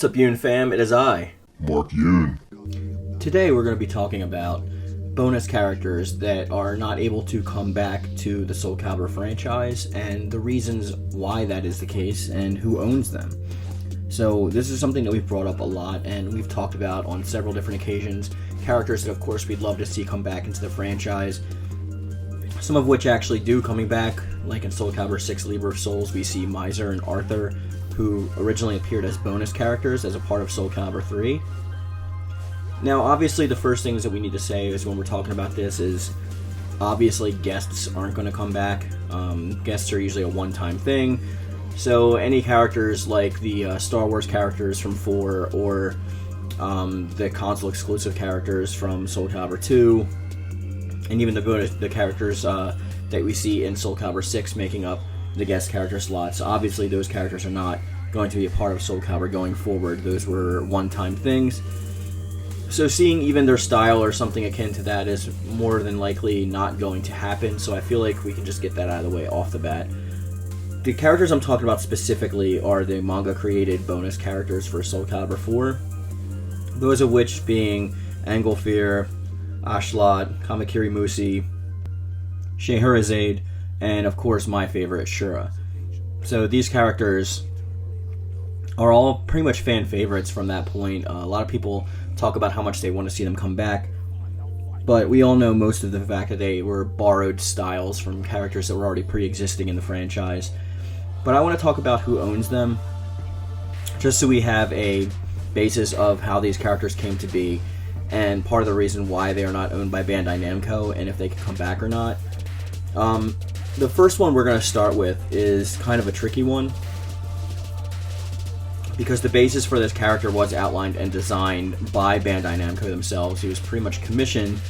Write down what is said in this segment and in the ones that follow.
What's up, Yoon-Fam? It is I, Mark Yoon. Today we're going to be talking about bonus characters that are not able to come back to the Soul Calibur franchise, and the reasons why that is the case, and who owns them. So this is something that we've brought up a lot, and we've talked about on several different occasions. Characters that, of course, we'd love to see come back into the franchise. Some of which actually do coming back, like in Soul Calibur 6 Libra of Souls, we see Miser and Arthur, who originally appeared as bonus characters as a part of Soul Calibur 3. Now, obviously, the first things that we need to say is when we're talking about this is, obviously, guests aren't going to come back. Guests are usually a one-time thing. So any characters like the Star Wars characters from 4 or the console-exclusive characters from Soul Calibur 2, and even the characters that we see in Soul Calibur 6 making up the guest character slots. Obviously, those characters are not going to be a part of Soul Calibur going forward. Those were one-time things. So seeing even their style or something akin to that is more than likely not going to happen, so I feel like we can just get that out of the way off the bat. The characters I'm talking about specifically are the manga-created bonus characters for Soul Calibur 4, those of which being Anglefear, Ashlot, Kamikiri Musi, Scheherazade, and of course my favorite, Shura. So these characters are all pretty much fan favorites from that point. A lot of people talk about how much they want to see them come back, but we all know most of the fact that they were borrowed styles from characters that were already pre-existing in the franchise. But I want to talk about who owns them, just so we have a basis of how these characters came to be, and part of the reason why they are not owned by Bandai Namco, and if they can come back or not. The first one we're going to start with is kind of a tricky one, because the basis for this character was outlined and designed by Bandai Namco themselves. He was pretty much commissioned,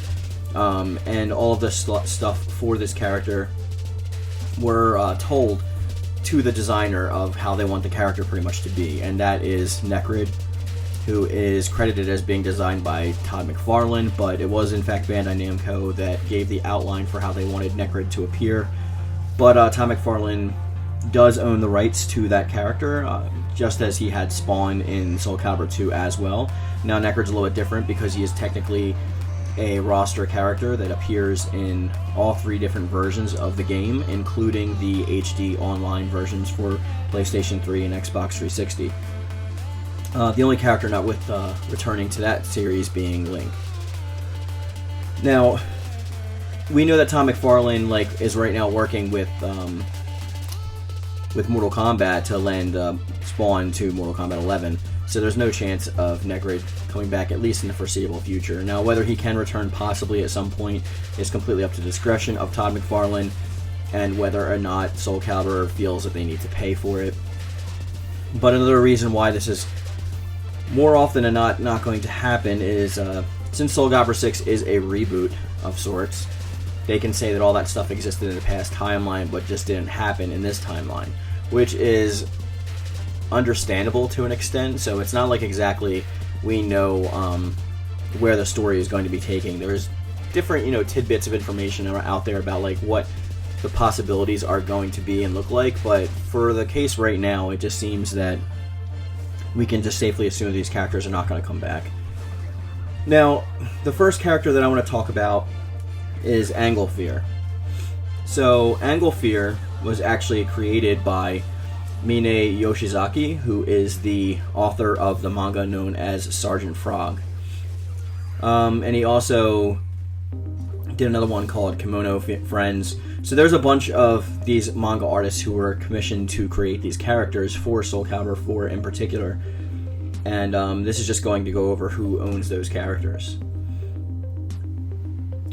and all of the stuff for this character were told to the designer of how they want the character pretty much to be, and that is Necrid, who is credited as being designed by Todd McFarlane, but it was in fact Bandai Namco that gave the outline for how they wanted Necrid to appear. But Todd McFarlane does own the rights to that character, just as he had Spawn in Soul Calibur 2 as well. Now Necrid's a little bit different because he is technically a roster character that appears in all 3 different versions of the game, including the HD online versions for PlayStation 3 and Xbox 360. The only character not with returning to that series being Link. Now, we know that Todd McFarlane is right now working with Mortal Kombat to lend Spawn to Mortal Kombat 11, so there's no chance of Necrid coming back, at least in the foreseeable future. Now, whether he can return possibly at some point is completely up to discretion of Todd McFarlane, and whether or not Soul Calibur feels that they need to pay for it. But another reason why this is more often than not going to happen is, since Soul Calibur 6 is a reboot of sorts, they can say that all that stuff existed in the past timeline but just didn't happen in this timeline, which is understandable to an extent. So it's not like exactly we know where the story is going to be taking. There's different tidbits of information out there about what the possibilities are going to be and look like, but for the case right now, it just seems that we can just safely assume these characters are not going to come back. Now, the first character that I want to talk about is Anglefear. So, Anglefear was actually created by Mine Yoshizaki, who is the author of the manga known as Sergeant Frog. And he also did another one called Kimono Friends. So there's a bunch of these manga artists who were commissioned to create these characters for Soul Calibur 4 in particular. And this is just going to go over who owns those characters.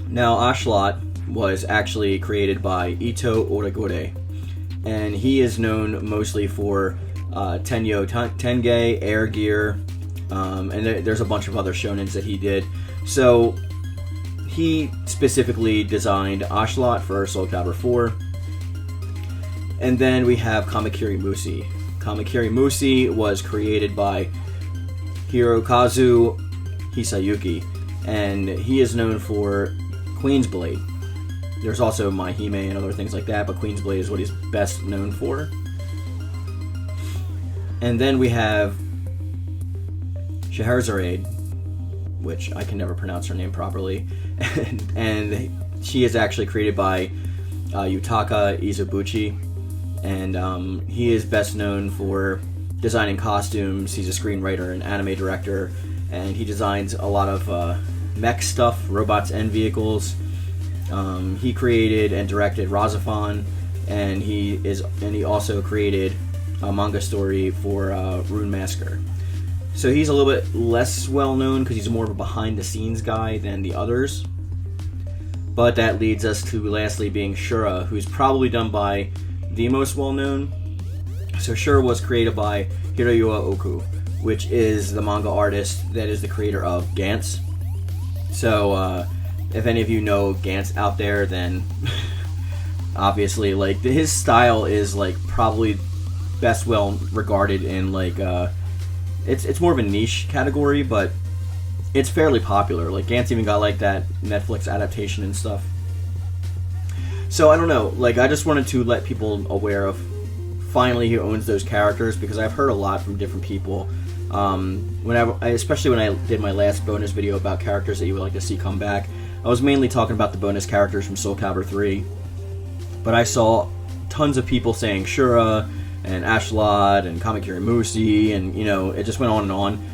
Now, Ashlot was actually created by Ito Oragore, and he is known mostly for Tenyo Tenge, Air Gear, and there's a bunch of other shonens that he did. So he specifically designed Ashlot for Soul Calibur 4. And then we have Kamikiri Musi. Kamikiri Musi was created by Hirokazu Hisayuki, and he is known for Queen's Blade. There's also Mahime and other things like that, but Queen's Blade is what he's best known for. And then we have Scheherazade, which I can never pronounce her name properly, and she is actually created by Yutaka Izubuchi, and he is best known for designing costumes. He's a screenwriter and anime director, and he designs a lot of mech stuff, robots and vehicles. He created and directed Razafon, and he also created a manga story for Rune Masker. So he's a little bit less well known because he's more of a behind the scenes guy than the others. But that leads us to lastly being Shura, who's probably done by the most well known. So Shura was created by Hiroyua Oku, which is the manga artist that is the creator of Gantz. So if any of you know Gantz out there, then obviously like his style is like probably best well regarded in like it's more of a niche category, but it's fairly popular. Like Gantz even got like that Netflix adaptation and stuff. So I don't know, like I just wanted to let people aware of finally who owns those characters, because I've heard a lot from different people. Especially when I did my last bonus video about characters that you would like to see come back, I was mainly talking about the bonus characters from Soul Calibur 3, but I saw tons of people saying Shura and Ashlot and Kamikiri Musi, and you know, it just went on and on.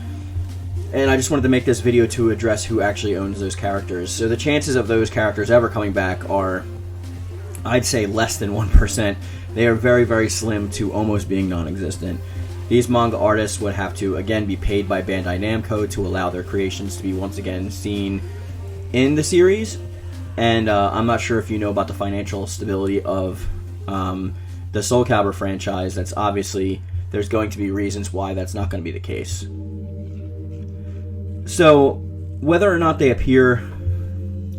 And I just wanted to make this video to address who actually owns those characters. So the chances of those characters ever coming back are, I'd say, less than 1%. They are very, very slim to almost being non-existent. These manga artists would have to, again, be paid by Bandai Namco to allow their creations to be once again seen in the series. And I'm not sure if you know about the financial stability of the Soul Calibur franchise. That's obviously, there's going to be reasons why that's not going to be the case. So, whether or not they appear,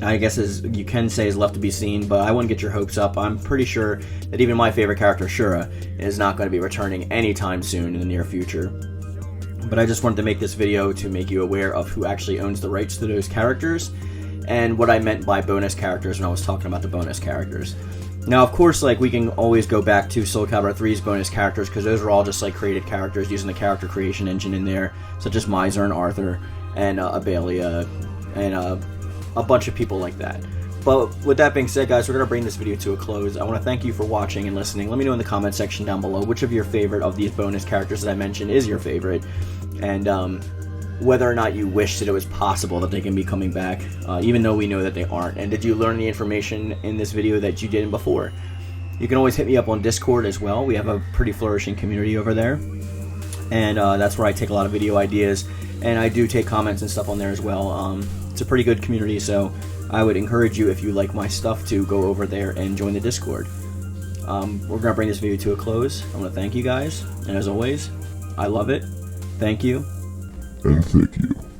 I guess as you can say, is left to be seen, but I wouldn't get your hopes up. I'm pretty sure that even my favorite character, Shura, is not going to be returning anytime soon in the near future. But I just wanted to make this video to make you aware of who actually owns the rights to those characters, and what I meant by bonus characters when I was talking about the bonus characters. Now, of course, like, we can always go back to Soul Calibur 3's bonus characters, because those are all just, like, created characters using the character creation engine in there, such as Miser and Arthur, and Abelia, and a bunch of people like that. But with that being said, guys, we're going to bring this video to a close. I want to thank you for watching and listening. Let me know in the comment section down below which of your favorite of these bonus characters that I mentioned is your favorite, and whether or not you wish that it was possible that they can be coming back, even though we know that they aren't. And did you learn the information in this video that you didn't before? You can always hit me up on Discord as well. We have a pretty flourishing community over there, and that's where I take a lot of video ideas, and I do take comments and stuff on there as well. It's a pretty good community, so I would encourage you, if you like my stuff, to go over there and join the Discord. We're going to bring this video to a close. I want to thank you guys, and as always, I love it. Thank you. And thank you.